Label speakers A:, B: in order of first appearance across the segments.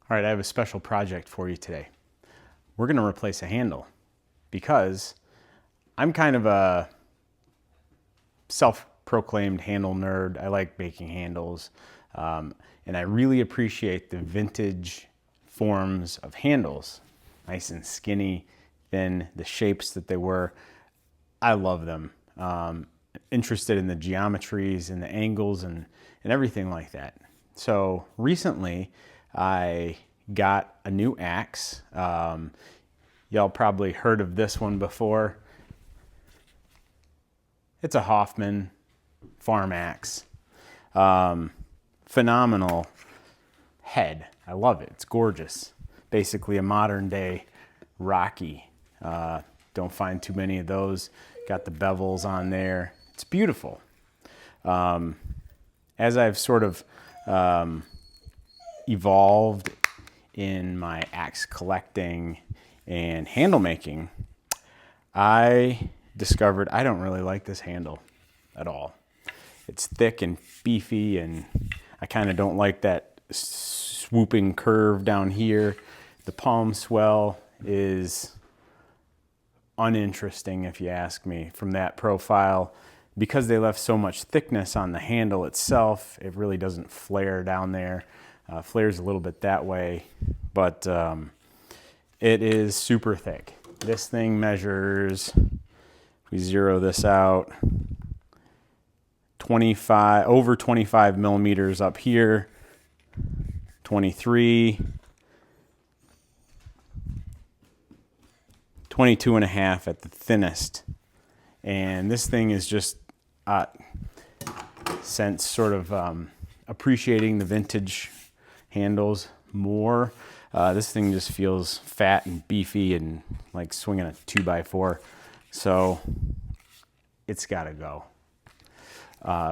A: All right, I have a special project for you today. We're going to replace a handle because I'm kind of a self-proclaimed handle nerd. I like making handles, and I really appreciate the vintage forms of handles. Nice and skinny, thin, the shapes that they were. I love them. Interested in the geometries and the angles and everything like that. So recently, I got a new axe. Y'all probably heard of this one before. It's a Hoffman farm axe. Phenomenal head. I love it. It's gorgeous. Basically a modern day Rocky. Don't find too many of those. Got the bevels on there. It's beautiful. As I've sort of evolved in my axe collecting and handle making, I discovered I don't really like this handle at all. It's thick and beefy, and I kind of don't like that swooping curve down here. The palm swell is uninteresting, if you ask me, from that profile. Because they left so much thickness on the handle itself, it really doesn't flare down there. Flares a little bit that way, but it is super thick. This thing measures, if we zero this out, over 25 millimeters up here, 23, 22 and a half at the thinnest. And this thing is just, since sort of appreciating the vintage handles more, this thing just feels fat and beefy and like swinging a 2x4. So it's got to go.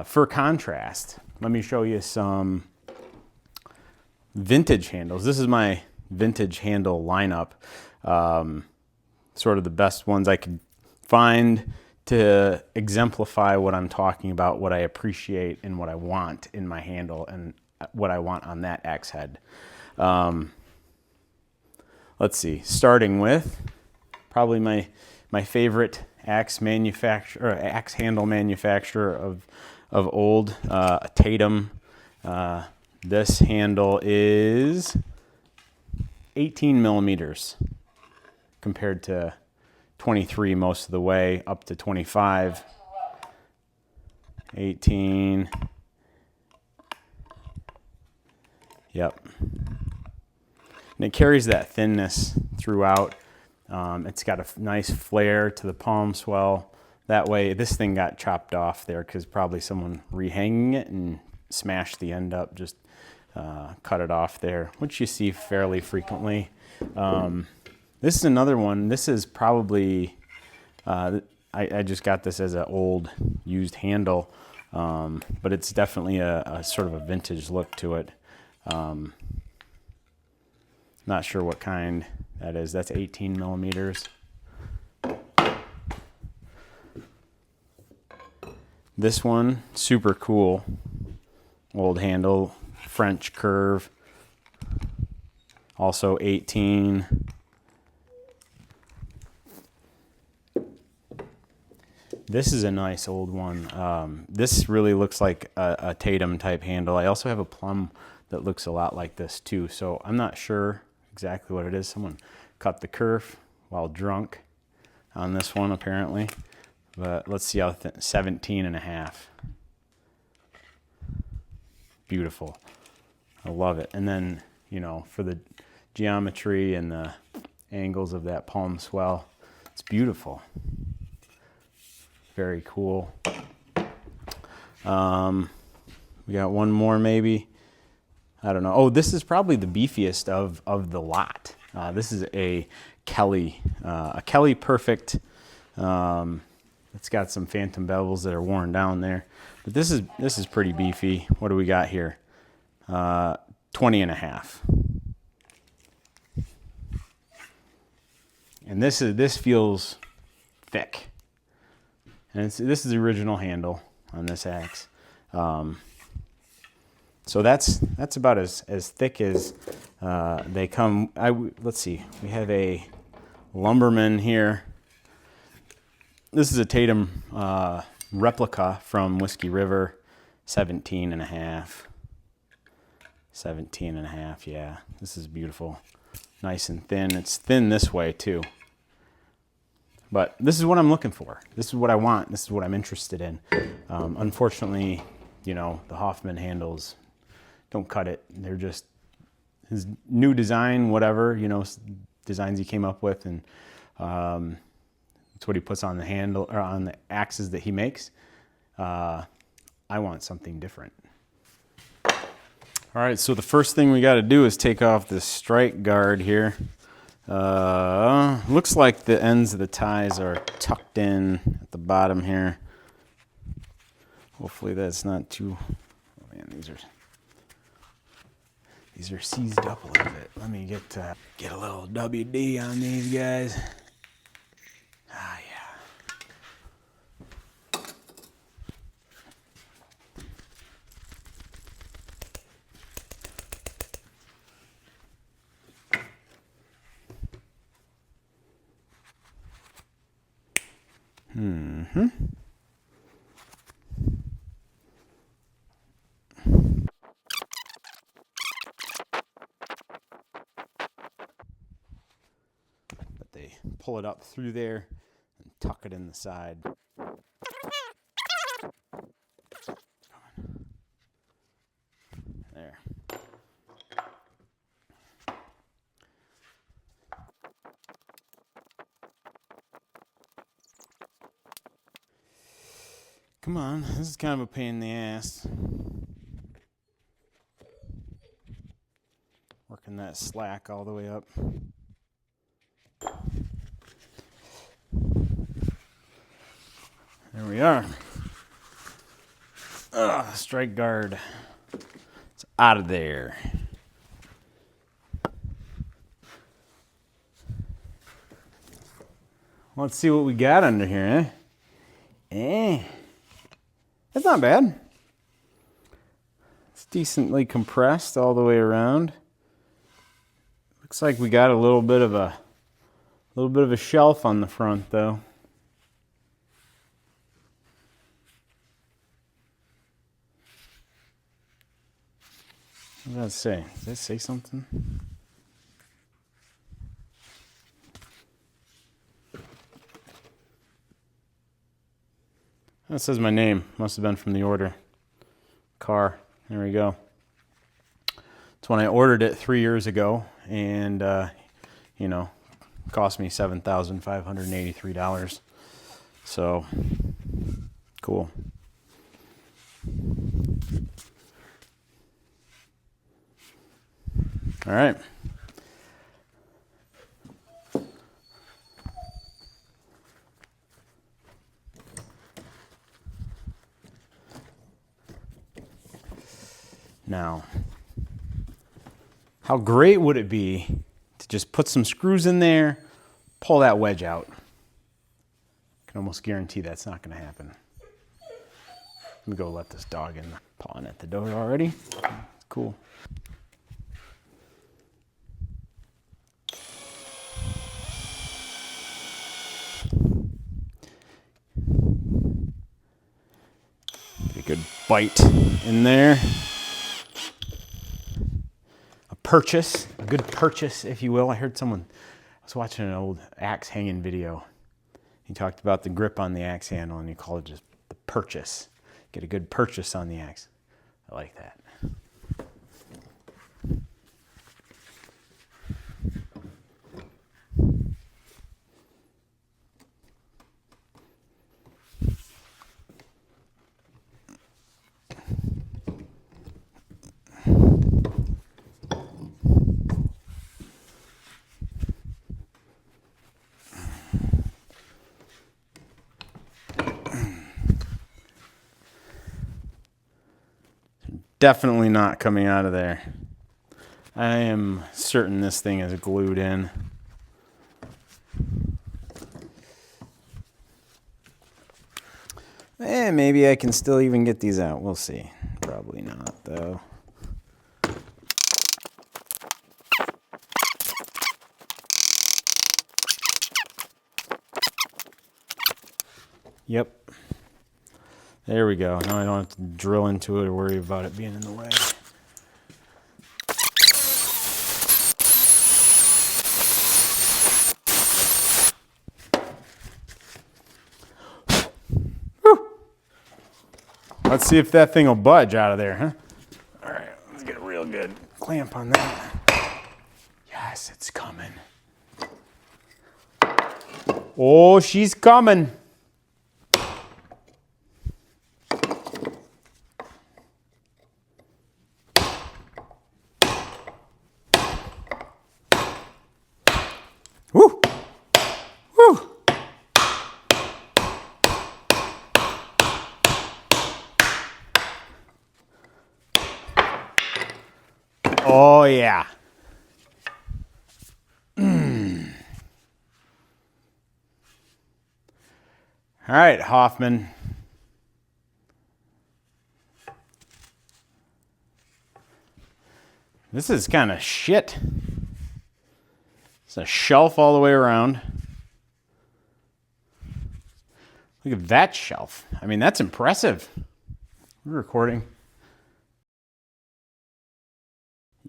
A: For contrast, let me show you some vintage handles. This is my vintage handle lineup. Sort of the best ones I could find to exemplify what I'm talking about, what I appreciate and what I want in my handle and what I want on that axe head. Let's see, starting with probably my favorite axe handle manufacturer of old, a Tatum. This handle is 18 millimeters compared to 23 most of the way, up to 25, 18. Yep. And it carries that thinness throughout. It's got a nice flare to the palm swell. That way, this thing got chopped off there because probably someone rehanging it and smashed the end up, just cut it off there, which you see fairly frequently. This is another one. This is probably, I just got this as an old used handle, but it's definitely a sort of a vintage look to it. Not sure what kind that is. That's 18 millimeters. This one, super cool. Old handle, French curve. Also 18. This is a nice old one. This really looks like a Tatum type handle. I also have a plum that looks a lot like this too. So I'm not sure exactly what it is. Someone cut the kerf while drunk on this one apparently. But let's see how 17 and a half. Beautiful. I love it. And then, you know, for the geometry and the angles of that palm swell, it's beautiful. Very cool. We got one more maybe. I don't know. Oh, this is probably the beefiest of the lot. This is a Kelly Perfect. It's got some phantom bevels that are worn down there, but this is pretty beefy. What do we got here? 20 and a half. And this feels thick. And this is the original handle on this axe. So that's about as thick as They come, let's see, we have a Lumberman here. This is a Tatum replica from Whiskey River, 17 and a half. 17 and a half, yeah. This is beautiful. Nice and thin. It's thin this way too. But this is what I'm looking for. This is what I want. This is what I'm interested in. Unfortunately, you know, the Hoffman handles don't cut it. They're just his new design, whatever, you know, designs he came up with, and that's what he puts on the handle or on the axes that he makes. I want something different. All right, so the first thing we got to do is take off this strike guard here. Looks like the ends of the ties are tucked in at the bottom here. Hopefully that's not too, oh man, these are seized up a little bit. Let me get a little WD on these guys. Ah, yeah. Mm-hmm. But they pull it up through there and tuck it in the side. There. Come on, this is kind of a pain in the ass. Working that slack all the way up. There we are. Strike guard. It's out of there. Let's see what we got under here, eh? That's not bad. It's decently compressed all the way around. Looks like we got a little bit of a shelf on the front though. What does that say? Does that say something? That says my name. Must have been from the order. Car. There we go. It's when I ordered it 3 years ago, and you know, cost me $7,583. So cool. All right. Now, how great would it be to just put some screws in there, pull that wedge out? I can almost guarantee that's not going to happen. Let me go let this dog in, pawing at the door already. Cool. Get a good bite in there. A good purchase, if you will. I heard someone, I was watching an old axe hanging video. He talked about the grip on the axe handle and he called it just the purchase. Get a good purchase on the axe. I like that. Definitely not coming out of there. I am certain this thing is glued in. Maybe I can still even get these out. We'll see. Probably not, though. Yep. There we go. Now I don't have to drill into it or worry about it being in the way. Whew. Let's see if that thing will budge out of there, huh? All right, let's get a real good clamp on that. Yes, it's coming. Oh, she's coming. Woo! Woo! Oh, yeah. All right, Hoffman. This is kind of shit. It's a shelf all the way around. Look at that shelf. I mean, that's impressive. We're recording.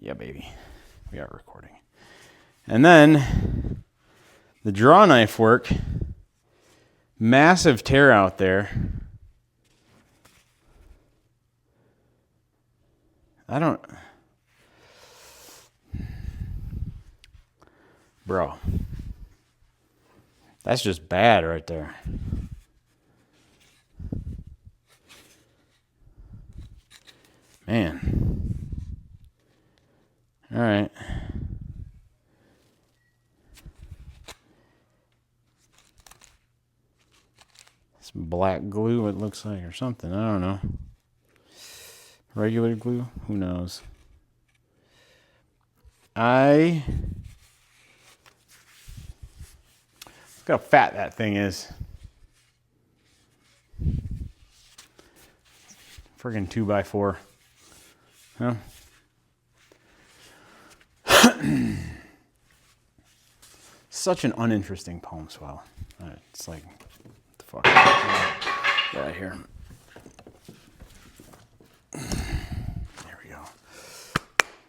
A: Yeah, baby. We are recording. And then the draw knife work. Massive tear out there. Bro. That's just bad right there. Man. All right. Some black glue, it looks like, or something. I don't know. Regular glue? Who knows? Look how fat that thing is. Friggin' 2x4. Huh? Such an uninteresting palm swell. It's like, what the fuck? Get out of here. There we go.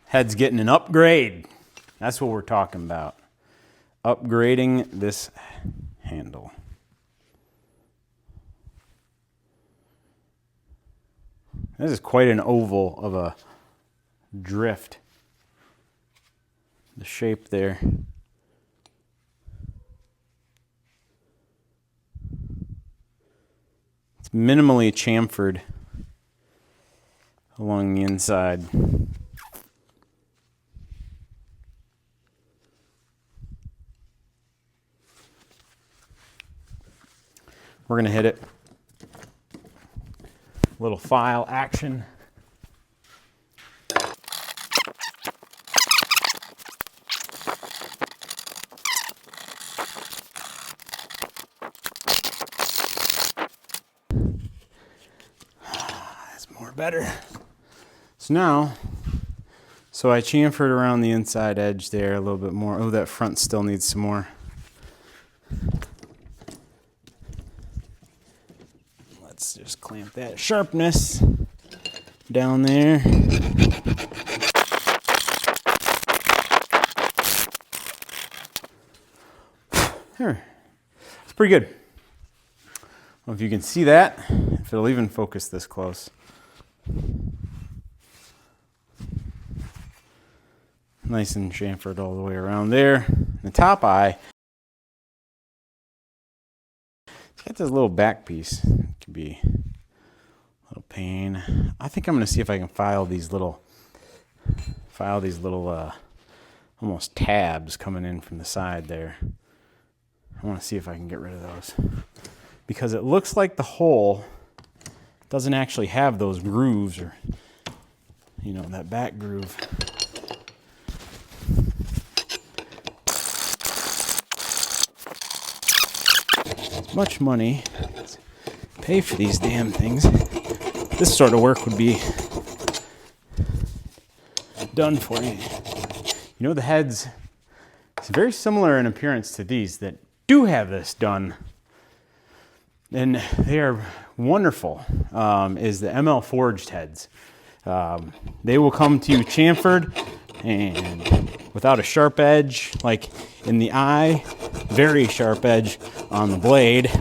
A: Head's getting an upgrade. That's what we're talking about. Upgrading this handle. This is quite an oval of a drift. The shape there. It's minimally chamfered along the inside. We're going to hit it. Little file action. That's more better. So now, I chamfered around the inside edge there a little bit more. Oh, that front still needs some more. Let's just clamp that sharpness down there. There. It's pretty good. I don't know if you can see that, if it'll even focus this close. Nice and chamfered all the way around there. The top eye, it's got this little back piece. It could be a little pain. I think I'm going to see if I can file these little almost tabs coming in from the side there. I want to see if I can get rid of those. Because it looks like the hole doesn't actually have those grooves, or, you know, that back groove. Much money to pay for these damn things. This sort of work would be done for you. You know, the heads, it's very similar in appearance to these that do have this done. and they are wonderful, is the ML forged heads. They will come to you chamfered and without a sharp edge, like in the eye, very sharp edge on the blade.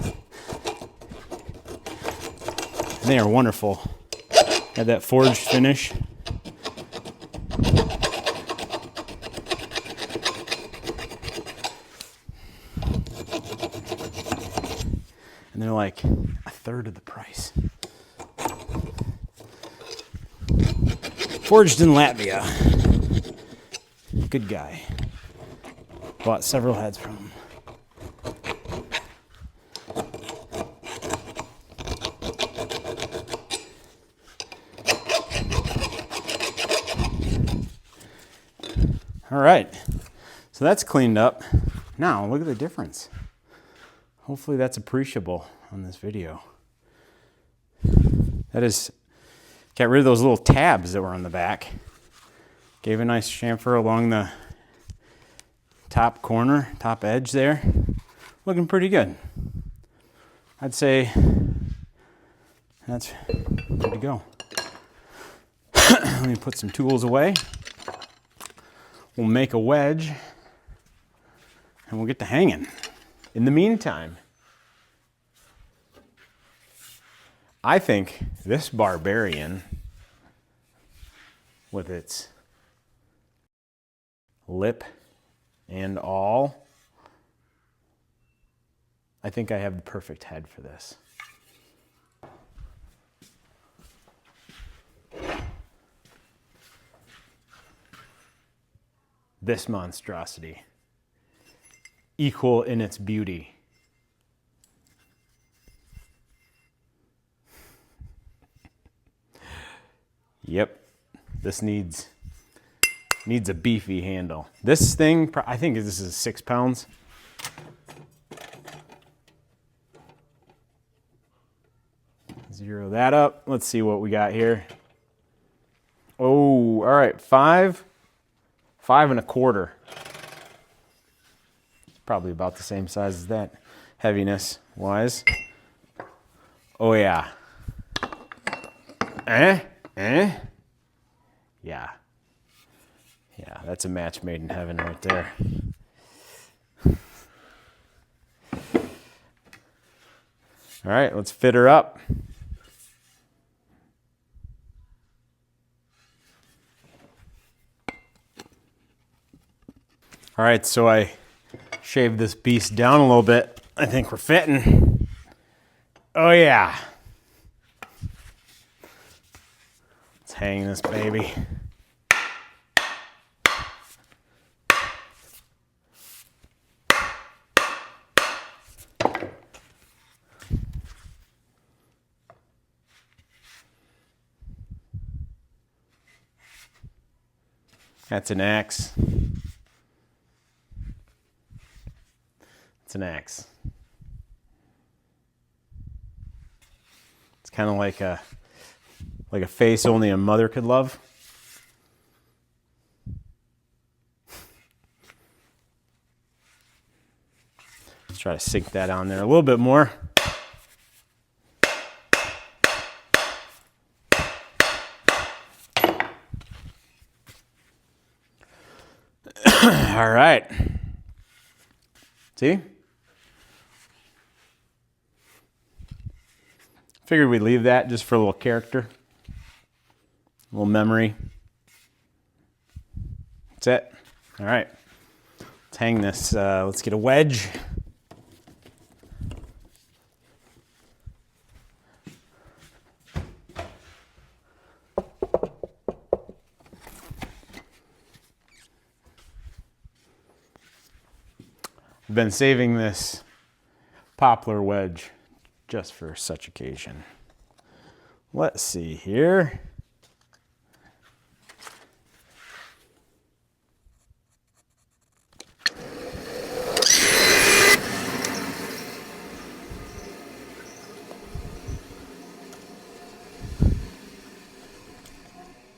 A: And they are wonderful. Have that forged finish. And they're like a third of the price. Forged in Latvia. Good guy. Bought several heads from him. All right, so that's cleaned up. Now look at the difference. Hopefully that's appreciable on this video. That is, got rid of those little tabs that were on the back. Gave a nice chamfer along the top corner, top edge there. Looking pretty good. I'd say that's good to go. Let me put some tools away. We'll make a wedge and we'll get to hanging. In the meantime, I think this Barbarian with its lip and all, I think I have the perfect head for this. This monstrosity, equal in its beauty. Yep, this needs a beefy handle. This thing, I think this is 6 pounds. Zero that up. Let's see what we got here. Oh, all right, 5 1/4. Probably about the same size as that, heaviness wise. Oh yeah. Yeah. Yeah, that's a match made in heaven right there. All right, let's fit her up. All right, so I shaved this beast down a little bit. I think we're fitting. Oh yeah. Let's hang this baby. That's an axe. It's an axe. It's kind of like a face only a mother could love. Let's try to sink that on there a little bit more. All right. See? Figured we'd leave that just for a little character, a little memory. That's it. All right. Let's hang this. Let's get a wedge. I've been saving this poplar wedge just for such occasion. Let's see here.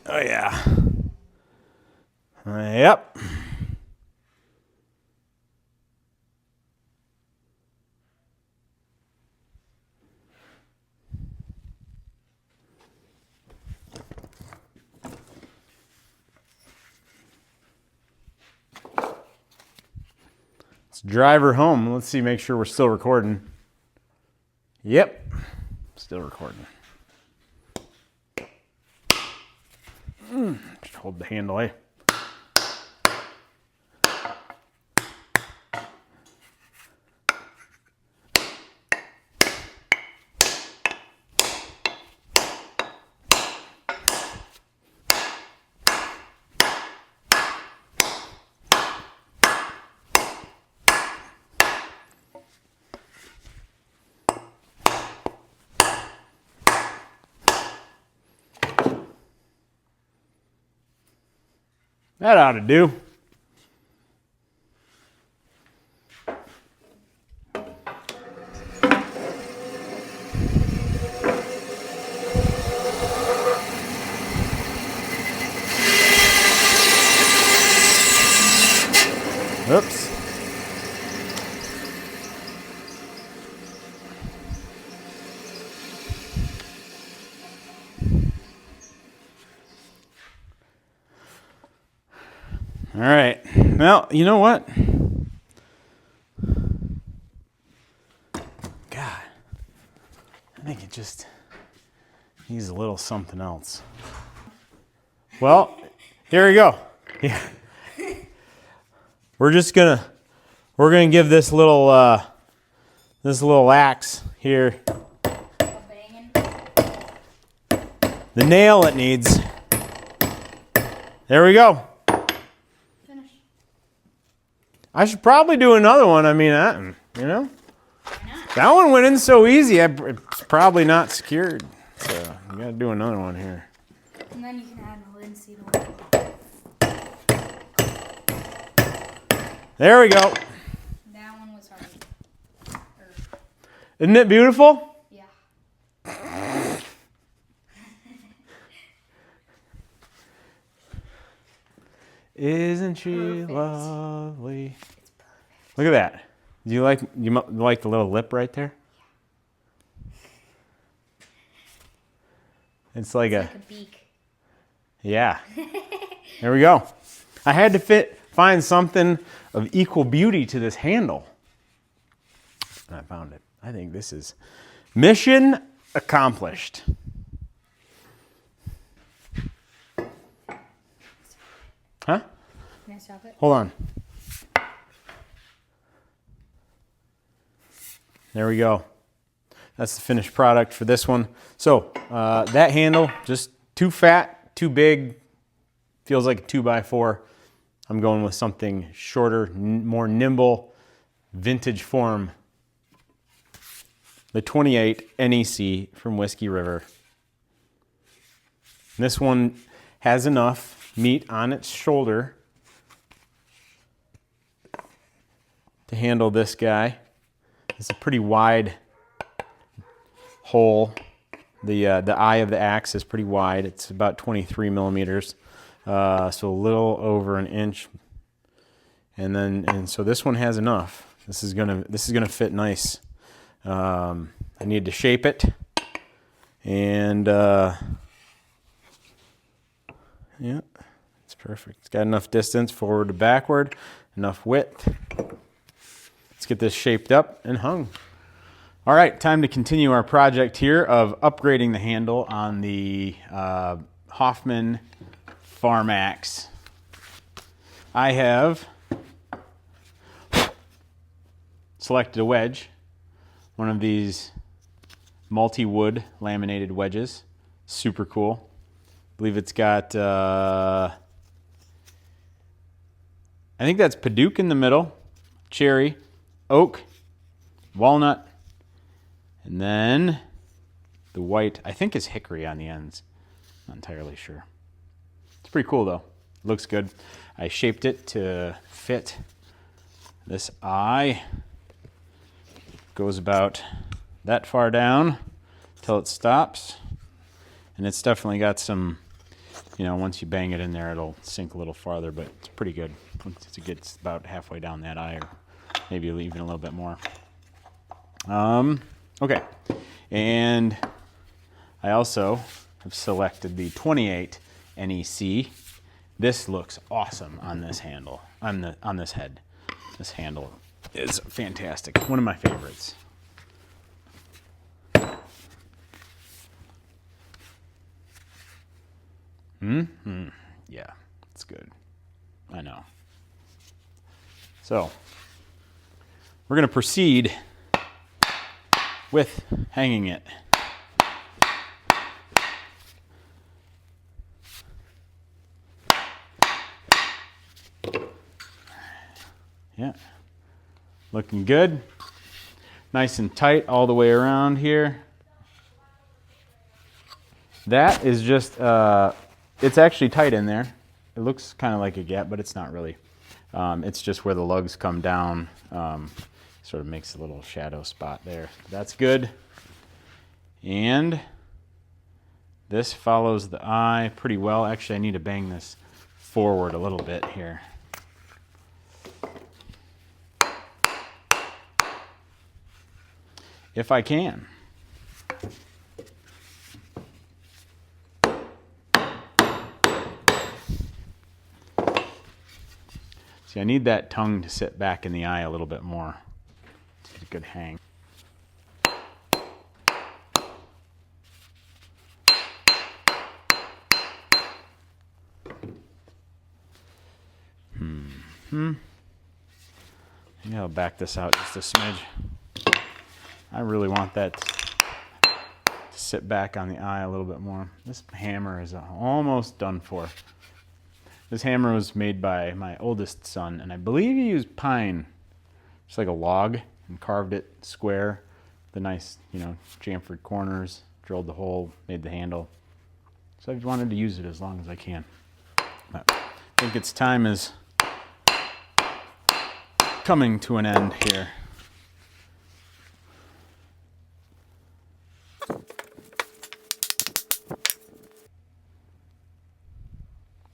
A: Oh yeah. Yep. Let's drive her home. Let's see, make sure we're still recording. Yep, still recording. Just hold the handle, eh? That ought to do. Oops. All right. Well, you know what? God, I think it just needs a little something else. Well, here we go. Yeah. We're gonna give this little axe here the nail it needs. There we go.
B: Finish.
A: I should probably do another one. I mean, you know, that one went in so easy. It's probably not secured, so you gotta do another one here.
B: And then you can add a linseed oil.
A: There we go.
B: That one was hard.
A: Isn't it beautiful?
B: Yeah.
A: Isn't she
B: Perfect.
A: lovely?
B: It's perfect.
A: Look at that. Do you like the little lip right there? It's like
B: Like a beak.
A: yeah. There we go. I had to find something of equal beauty to this handle. And I found it. I think this is mission accomplished. Huh?
B: Can I stop it?
A: Hold on. There we go. That's the finished product for this one. So that handle, just too fat, too big, feels like a 2x4. I'm going with something shorter, more nimble, vintage form. The 28 NEC from Whiskey River. And this one has enough meat on its shoulder to handle this guy. It's a pretty wide hole. The eye of the axe is pretty wide. It's about 23 millimeters. So a little over an inch, and so this one has enough. This is gonna fit nice. I need to shape it, and yeah, it's perfect. It's got enough distance forward to backward, enough width. Let's get this shaped up and hung. All right, time to continue our project here of upgrading the handle on the Hoffman Farm Axe. I have selected a wedge, one of these multi-wood laminated wedges. Super cool. I believe it's got, I think that's Padauk in the middle, cherry, oak, walnut, and then the white, I think is hickory on the ends. Not entirely sure. It's pretty cool though. Looks good. I shaped it to fit this eye. Goes about that far down till it stops. And it's definitely got some, once you bang it in there, it'll sink a little farther, but it's pretty good. Once it gets about halfway down that eye, or maybe even a little bit more. Okay. And I also have selected the 28 NEC. This looks awesome on this handle, on this head. This handle is fantastic. One of my favorites. Yeah, it's good. I know. So, we're going to proceed with hanging it. Yeah, looking good. Nice and tight all the way around here. That is just, it's actually tight in there. It looks kind of like a gap, but it's not really. It's just where the lugs come down. Sort of makes a little shadow spot there. That's good. And this follows the eye pretty well. Actually, I need to bang this forward a little bit here. If I can. See, I need that tongue to sit back in the eye a little bit more to get a good hang. Maybe I'll back this out just a smidge. I really want that to sit back on the eye a little bit more. This hammer is almost done for. This hammer was made by my oldest son, and I believe he used pine, just like a log, and carved it square, the nice, chamfered corners, drilled the hole, made the handle. So I've wanted to use it as long as I can. But I think its time is coming to an end here.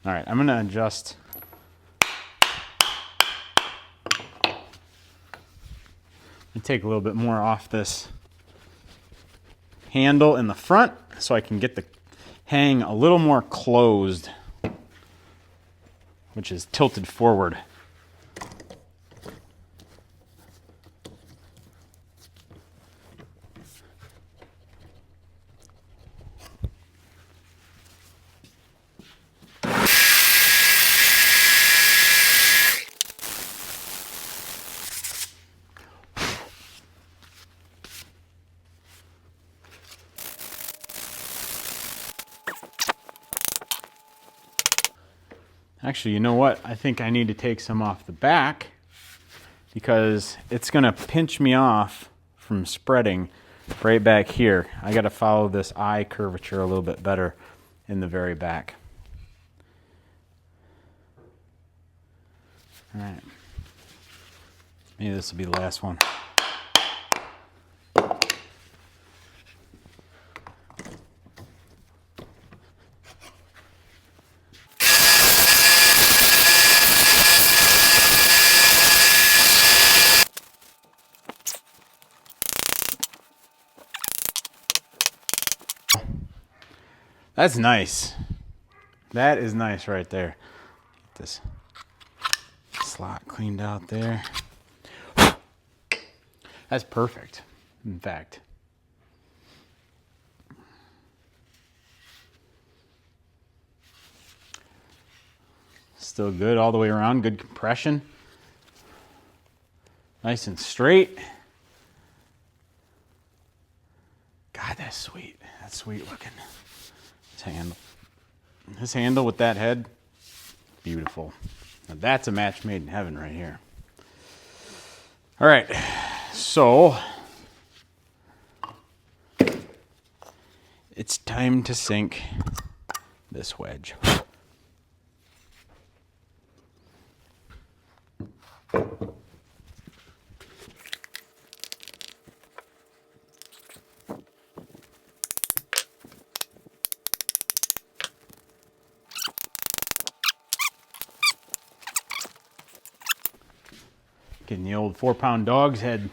A: All right, I'm going to adjust. Take a little bit more off this handle in the front so I can get the hang a little more closed, which is tilted forward. Actually, you know what? I think I need to take some off the back because it's going to pinch me off from spreading right back here. I got to follow this eye curvature a little bit better in the very back. All right. Maybe this will be the last one. That's nice. That is nice right there. Get this slot cleaned out there. That's perfect, in fact. Still good all the way around, good compression. Nice and straight. God, that's sweet. That's sweet looking. This handle with that head, beautiful. Now that's a match made in heaven right here. All right, so it's time to sink this wedge. Getting the old 4-pound dog's head.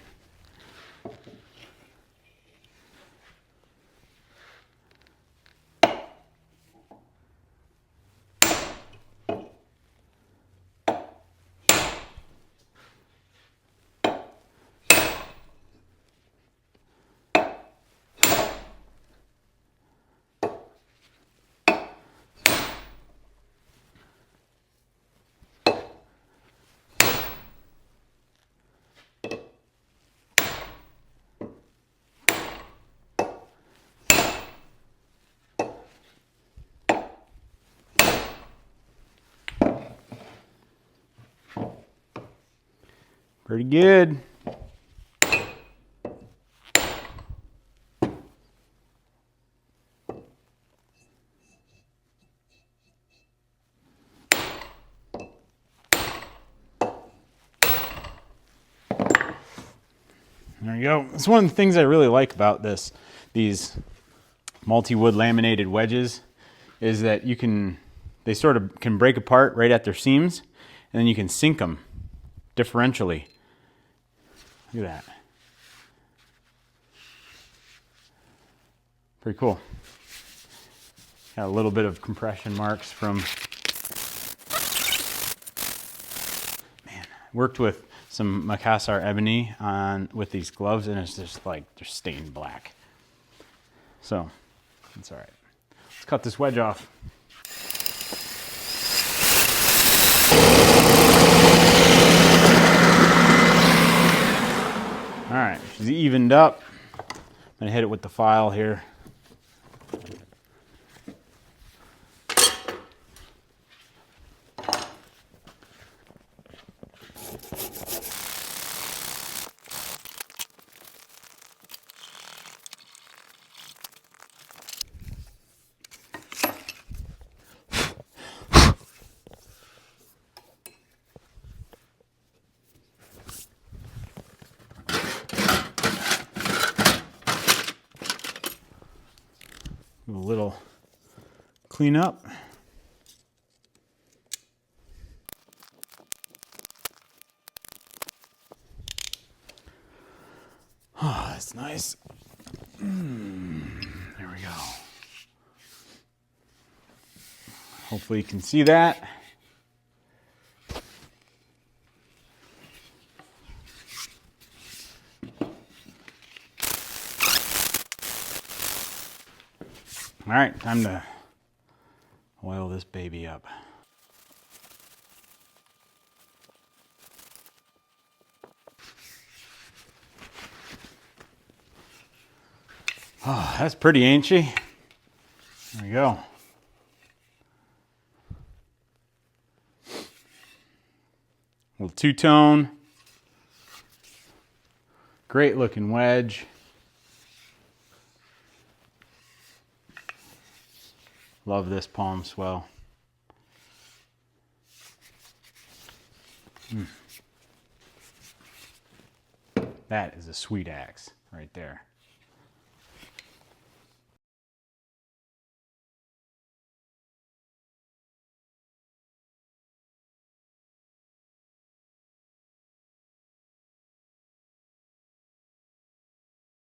A: Pretty good. There you go. It's one of the things I really like about these multi-wood laminated wedges is that they sort of can break apart right at their seams, and then you can sink them differentially. Look at that. Pretty cool. Got a little bit of compression marks from, man, worked with some Macassar ebony with these gloves, and it's just like they're stained black. So it's all right. Let's cut this wedge off. All right, she's evened up. I'm gonna hit it with the file here. A little cleanup. Oh, that's nice. There we go. Hopefully you can see that. All right, time to oil this baby up. Oh, that's pretty, ain't she? There we go. A little two-tone. Great looking wedge. Love this palm swell. That is a sweet axe right there.